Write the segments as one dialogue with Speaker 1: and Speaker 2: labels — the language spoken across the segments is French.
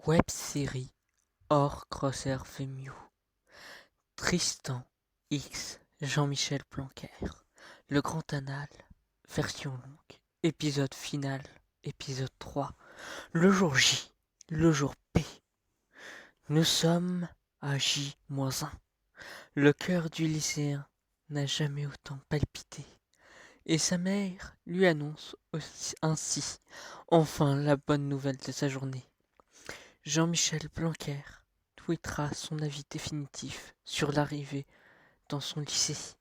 Speaker 1: Web-série hors Crosshair Femue. Tristan X Jean-Michel Blanquer. Le Grand Annal, version longue. Épisode final, épisode 3. Le jour J, le jour P. Nous sommes à J-1. Le cœur du lycéen n'a jamais autant palpité. Et sa mère lui annonce ainsi enfin la bonne nouvelle de sa journée. Jean-Michel Blanquer tweetera son avis définitif sur l'arrivée dans son lycée.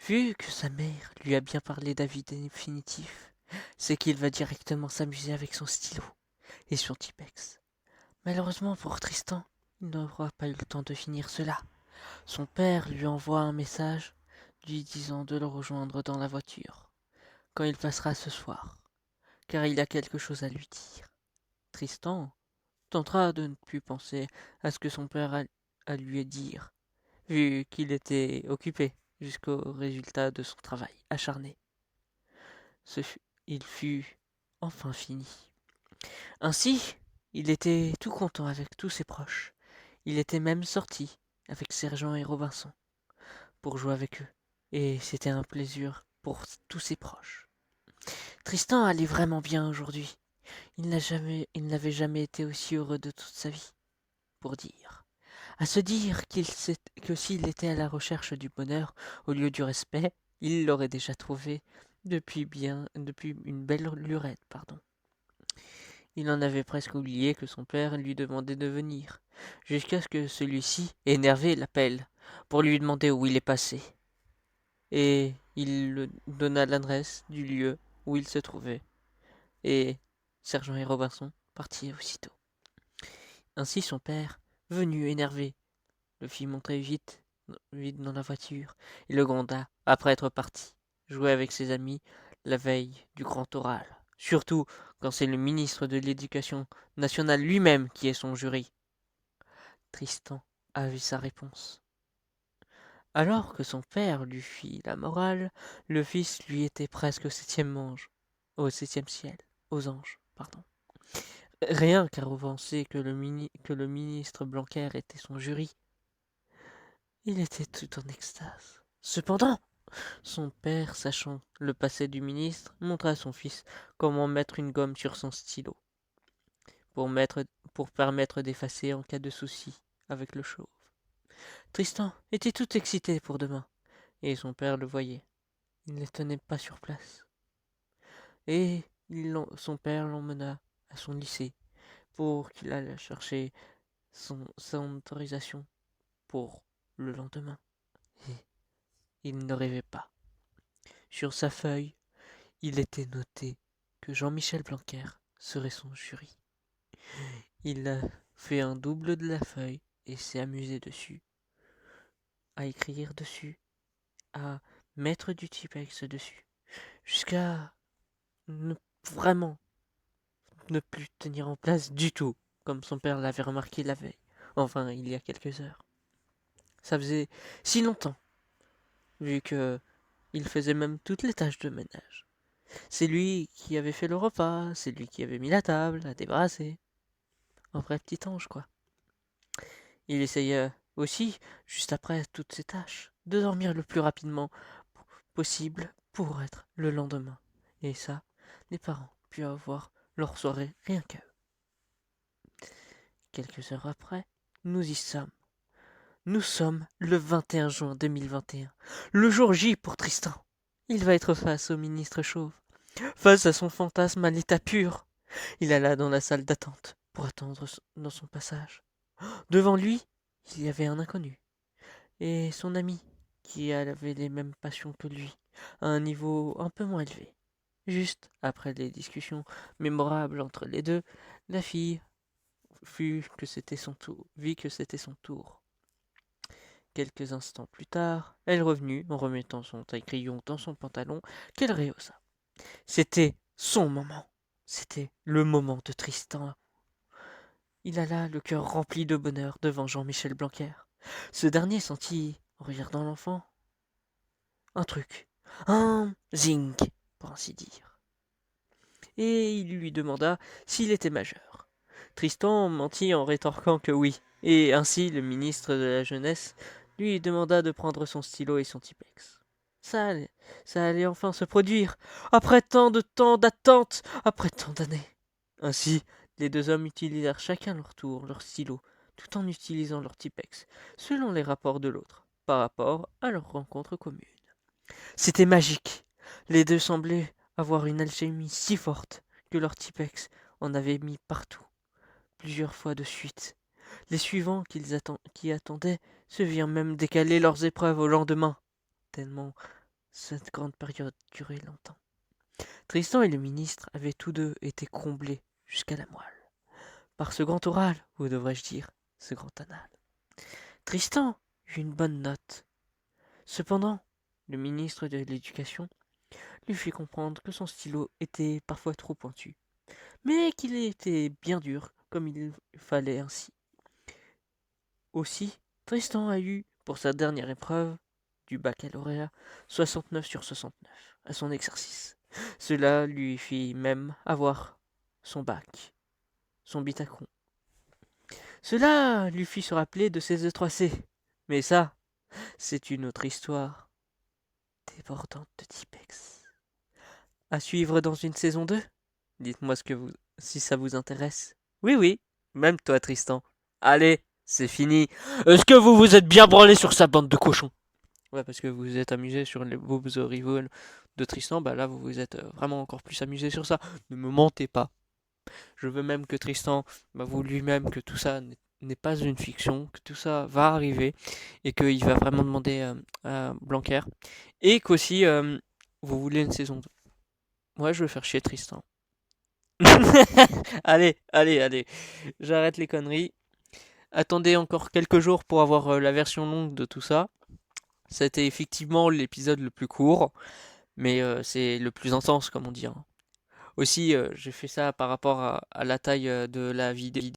Speaker 1: Vu que sa mère lui a bien parlé d'avis définitif, c'est qu'il va directement s'amuser avec son stylo et son Tipex. Malheureusement pour Tristan, il n'aura pas eu le temps de finir cela. Son père lui envoie un message lui disant de le rejoindre dans la voiture quand il passera ce soir, car il a quelque chose à lui dire. Tristan tentera de ne plus penser à ce que son père a à lui dire, vu qu'il était occupé jusqu'au résultat de son travail acharné. Il fut enfin fini. Ainsi, il était tout content avec tous ses proches. Il était même sorti avec Sergent et Robinson pour jouer avec eux, et c'était un plaisir pour tous ses proches. Tristan allait vraiment bien aujourd'hui. Il n'avait jamais été aussi heureux de toute sa vie, pour dire. À se dire que s'il était à la recherche du bonheur au lieu du respect, il l'aurait déjà trouvé depuis une belle lurette, pardon. Il en avait presque oublié que son père lui demandait de venir, jusqu'à ce que celui-ci, énervé, l'appelle pour lui demander où il est passé. Et il le donna l'adresse du lieu où il se trouvait. Et Sergent et Robinson partirent aussitôt. Ainsi son père, venu énervé, le fit monter vite dans la voiture, et le gronda, après être parti, jouer avec ses amis la veille du grand oral. Surtout quand c'est le ministre de l'Éducation nationale lui-même qui est son jury. Tristan a vu sa réponse. Alors que son père lui fit la morale, le fils lui était presque au septième ciel, aux anges, pardon. Rien qu'à repenser que le ministre Blanquer était son jury, il était tout en extase. Cependant, son père, sachant le passé du ministre, montra à son fils comment mettre une gomme sur son stylo pour, pour permettre d'effacer en cas de souci avec le chauve. Tristan était tout excité pour demain, et son père le voyait. Il ne tenait pas sur place. Et son père l'emmena à son lycée pour qu'il aille chercher son autorisation pour le lendemain. Et il ne rêvait pas. Sur sa feuille, il était noté que Jean-Michel Blanquer serait son jury. Il a fait un double de la feuille et s'est amusé dessus, à écrire dessus, à mettre du typex dessus, jusqu'à ne vraiment ne plus tenir en place du tout, comme son père l'avait remarqué la veille, enfin il y a quelques heures. Ça faisait si longtemps, vu que il faisait même toutes les tâches de ménage. C'est lui qui avait fait le repas, c'est lui qui avait mis la table, a débarrassé. Un vrai petit ange, quoi. Il essayait aussi, juste après toutes ces tâches, de dormir le plus rapidement possible pour être le lendemain. Et ça, les parents pu avoir leur soirée rien qu'à eux. Quelques heures après, nous y sommes. Nous sommes le 21 juin 2021, le jour J pour Tristan. Il va être face au ministre chauve, face à son fantasme à l'état pur. Il alla dans la salle d'attente pour attendre dans son passage. Devant lui, il y avait un inconnu, et son ami, qui avait les mêmes passions que lui, à un niveau un peu moins élevé. Juste après les discussions mémorables entre les deux, la fille vit que c'était son tour. Quelques instants plus tard, elle revenut en remettant son taille-crayon dans son pantalon qu'elle rehaussa. C'était son moment. C'était le moment de Tristan. Il alla le cœur rempli de bonheur devant Jean-Michel Blanquer. Ce dernier sentit, en regardant l'enfant, un truc, un zing, pour ainsi dire. Et il lui demanda s'il était majeur. Tristan mentit en rétorquant que oui, et ainsi le ministre de la Jeunesse lui demanda de prendre son stylo et son Tipex. Ça allait, ça allait enfin se produire, après tant de temps d'attente, après tant d'années. Ainsi, les deux hommes utilisèrent chacun leur tour leur stylo, tout en utilisant leur Tipex, selon les rapports de l'autre, par rapport à leur rencontre commune. C'était magique. Les deux semblaient avoir une alchimie si forte que leur Tipex en avait mis partout, plusieurs fois de suite. Les suivants qui attendaient se virent même décaler leurs épreuves au lendemain, tellement cette grande période durait longtemps. Tristan et le ministre avaient tous deux été comblés jusqu'à la moelle par ce grand oral, ou devrais-je dire, ce grand anal. Tristan eut une bonne note. Cependant, le ministre de l'Éducation lui fit comprendre que son stylo était parfois trop pointu, mais qu'il était bien dur, comme il fallait ainsi. Aussi, Tristan a eu, pour sa dernière épreuve du baccalauréat, 69 sur 69 à son exercice. Cela lui fit même avoir son bac, son bitacon. Cela lui fit se rappeler de ses E3C. Mais ça, c'est une autre histoire débordante de Tipex. À suivre dans une saison 2. Dites-moi si ça vous intéresse. Oui, oui, même toi, Tristan. Allez, c'est fini. Est-ce que vous vous êtes bien branlé sur sa bande de cochons? Ouais, parce que vous vous êtes amusé sur les Bobs Rival de Tristan, bah là, vous vous êtes vraiment encore plus amusé sur ça. Ne me mentez pas. Je veux même que Tristan m'avoue lui-même que tout ça n'est pas une fiction, que tout ça va arriver, et qu'il va vraiment demander à Blanquer, et qu'aussi, vous voulez une saison 2. Moi, je veux faire chier Tristan. Allez, allez, allez, j'arrête les conneries. Attendez encore quelques jours pour avoir la version longue de tout ça. C'était effectivement l'épisode le plus court, mais c'est le plus intense, comme on dit, hein. Aussi, j'ai fait ça par rapport à la taille de la vidéo.